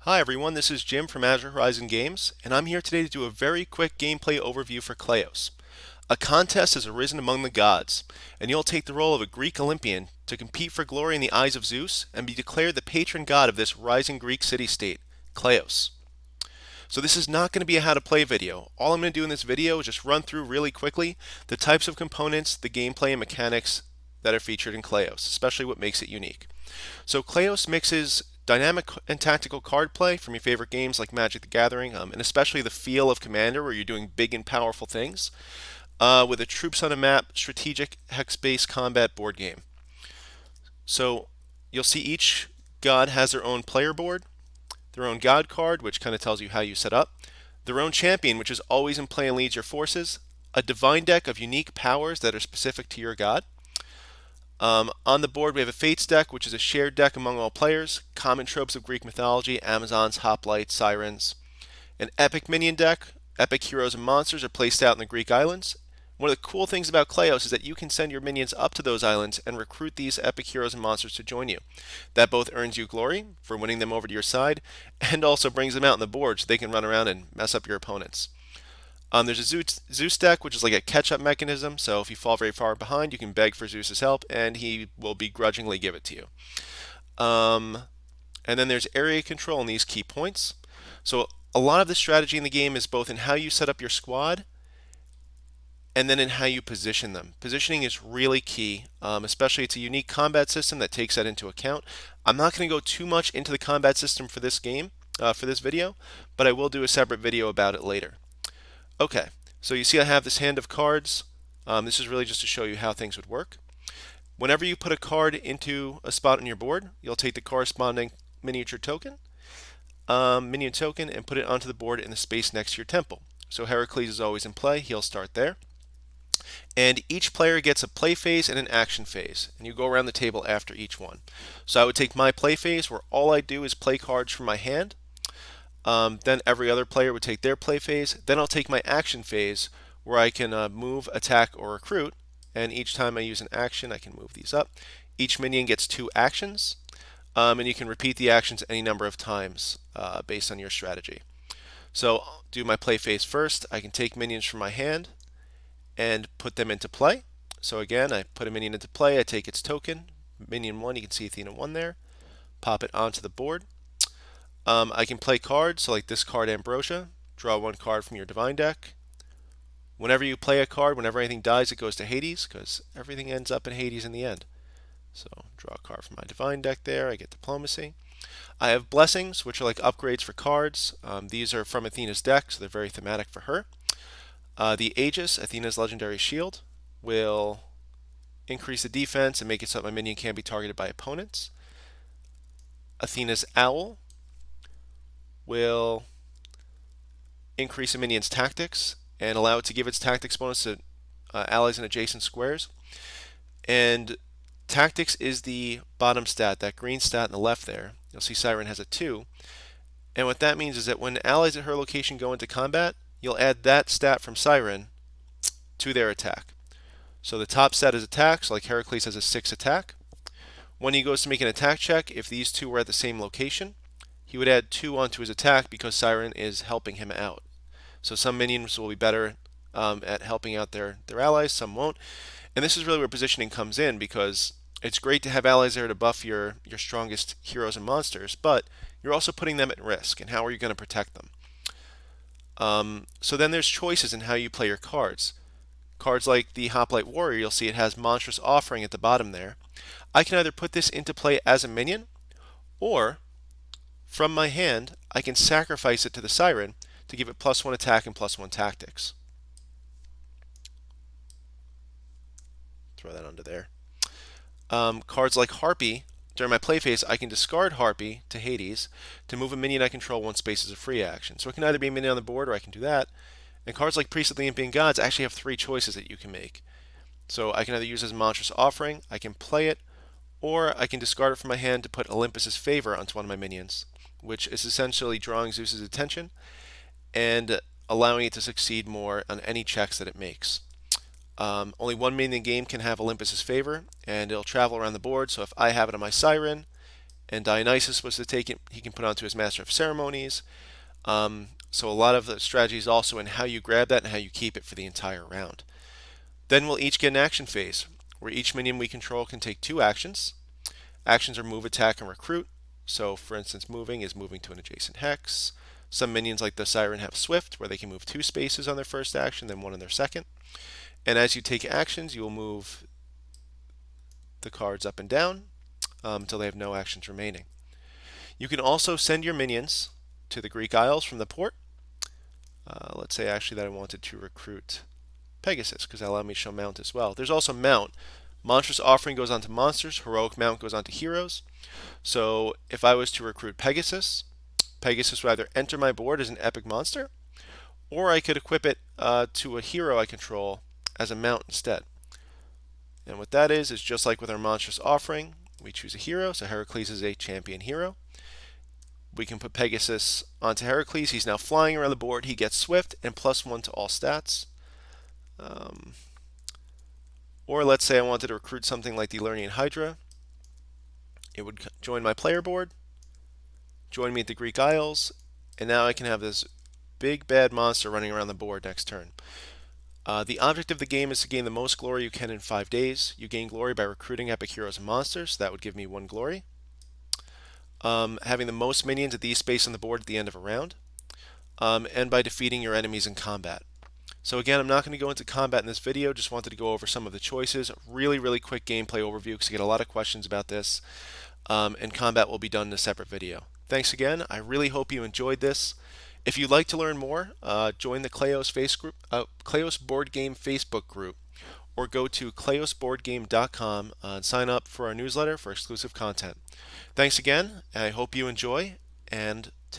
Hi everyone, this is Jim from Azure Horizon Games, and I'm here today to do a very quick gameplay overview for Kleos. A contest has arisen among the gods, and you'll take the role of a Greek Olympian to compete for glory in the eyes of Zeus and be declared the patron god of this rising Greek city-state, Kleos. So this is not going to be a how to play video. All I'm going to do in this video is just run through really quickly the types of components, the gameplay and mechanics that are featured in Kleos, especially what makes it unique. So Kleos mixes dynamic and tactical card play from your favorite games like Magic the Gathering, and especially the feel of Commander where you're doing big and powerful things, with a troops on a map, strategic hex-based combat board game. So you'll see each god has their own player board, their own god card, which kind of tells you how you set up, their own champion, which is always in play and leads your forces, a divine deck of unique powers that are specific to your god. On the board, we have a Fates deck, which is a shared deck among all players, common tropes of Greek mythology, Amazons, hoplites, sirens. An epic minion deck, epic heroes and monsters are placed out in the Greek islands. One of the cool things about Kleos is that you can send your minions up to those islands and recruit these epic heroes and monsters to join you. That both earns you glory for winning them over to your side, and also brings them out on the board so they can run around and mess up your opponents. There's a Zeus deck, which is like a catch-up mechanism. So if you fall very far behind, you can beg for Zeus's help, and he will begrudgingly give it to you. And then there's area control in these key points. So a lot of the strategy in the game is both in how you set up your squad and then in how you position them. Positioning is really key, especially it's a unique combat system that takes that into account. I'm not going to go too much into the combat system for this game, for this video, but I will do a separate video about it later. Okay, so you see I have this hand of cards. This is really just to show you how things would work. Whenever you put a card into a spot on your board, you'll take the corresponding miniature token, minion token, and put it onto the board in the space next to your temple. So Heracles is always in play. He'll start there. And each player gets a play phase and an action phase, and you go around the table after each one. So I would take my play phase where all I do is play cards from my hand. Then every other player would take their play phase. Then I'll take my action phase where I can move, attack, or recruit. And each time I use an action, I can move these up. Each minion gets 2 actions. And you can repeat the actions any number of times based on your strategy. So I'll do my play phase first. I can take minions from my hand and put them into play. So again, I put a minion into play. I take its token. Minion 1, you can see Athena 1 there. Pop it onto the board. I can play cards, so like this card Ambrosia, draw 1 card from your divine deck. Whenever you play a card, whenever anything dies, it goes to Hades, because everything ends up in Hades in the end. So draw a card from my divine deck there, I get diplomacy. I have blessings, which are like upgrades for cards. These are from Athena's deck, so they're very thematic for her. The Aegis, Athena's legendary shield, will increase the defense and make it so that my minion can't be targeted by opponents. Athena's Owl will increase a minion's tactics and allow it to give its tactics bonus to allies in adjacent squares. And tactics is the bottom stat, that green stat on the left there. You'll see Siren has a 2. And what that means is that when allies at her location go into combat, you'll add that stat from Siren to their attack. So the top stat is attack, so like Heracles has a 6 attack. When he goes to make an attack check, if these 2 were at the same location, he would add 2 onto his attack because Siren is helping him out. So some minions will be better at helping out their allies, some won't. And this is really where positioning comes in, because it's great to have allies there to buff your strongest heroes and monsters, but you're also putting them at risk, and how are you going to protect them? So then there's choices in how you play your cards. Cards like the Hoplite Warrior, you'll see it has Monstrous Offering at the bottom there. I can either put this into play as a minion, or from my hand, I can sacrifice it to the Siren to give it +1 attack and +1 tactics. Throw that under there. Cards like Harpy, during my play phase, I can discard Harpy to Hades to move a minion I control 1 space as a free action. So it can either be a minion on the board or I can do that. And cards like Priest of the Olympian Gods actually have 3 choices that you can make. So I can either use it as a Monstrous Offering, I can play it, or I can discard it from my hand to put Olympus's Favor onto one of my minions, which is essentially drawing Zeus's attention and allowing it to succeed more on any checks that it makes. Only one minion in the game can have Olympus's Favor, and it'll travel around the board. So if I have it on my Siren, and Dionysus was to take it. He can put onto his Master of Ceremonies. So a lot of the strategy is also in how you grab that and how you keep it for the entire round. Then we'll each get an action phase, where each minion we control can take 2 actions. Actions are move, attack, and recruit. So, for instance, moving is moving to an adjacent hex. Some minions like the Siren have Swift, where they can move 2 spaces on their first action, then 1 on their second. And as you take actions, you will move the cards up and down until they have no actions remaining. You can also send your minions to the Greek Isles from the port. Let's say actually that I wanted to recruit Pegasus, because that allowed me to show Mount as well. There's also Mount. Monstrous Offering goes on to monsters, Heroic Mount goes on to heroes. So if I was to recruit Pegasus, Pegasus would either enter my board as an epic monster, or I could equip it to a hero I control as a mount instead. And what that is just like with our Monstrous Offering, we choose a hero, so Heracles is a champion hero. We can put Pegasus onto Heracles. He's now flying around the board. He gets Swift and +1 to all stats. Or let's say I wanted to recruit something like the Lernian Hydra. It would join my player board, join me at the Greek Isles, and now I can have this big bad monster running around the board next turn. The object of the game is to gain the most glory you can in 5 days. You gain glory by recruiting epic heroes and monsters. That would give me 1 glory. Having the most minions at the space on the board at the end of a round. And by defeating your enemies in combat. So again, I'm not going to go into combat in this video, just wanted to go over some of the choices. Really quick gameplay overview because I get a lot of questions about this. And combat will be done in a separate video. Thanks again. I really hope you enjoyed this. If you'd like to learn more, join the Kleos Kleos Board Game Facebook group, or go to kleosboardgame.com and sign up for our newsletter for exclusive content. Thanks again, and I hope you enjoy, and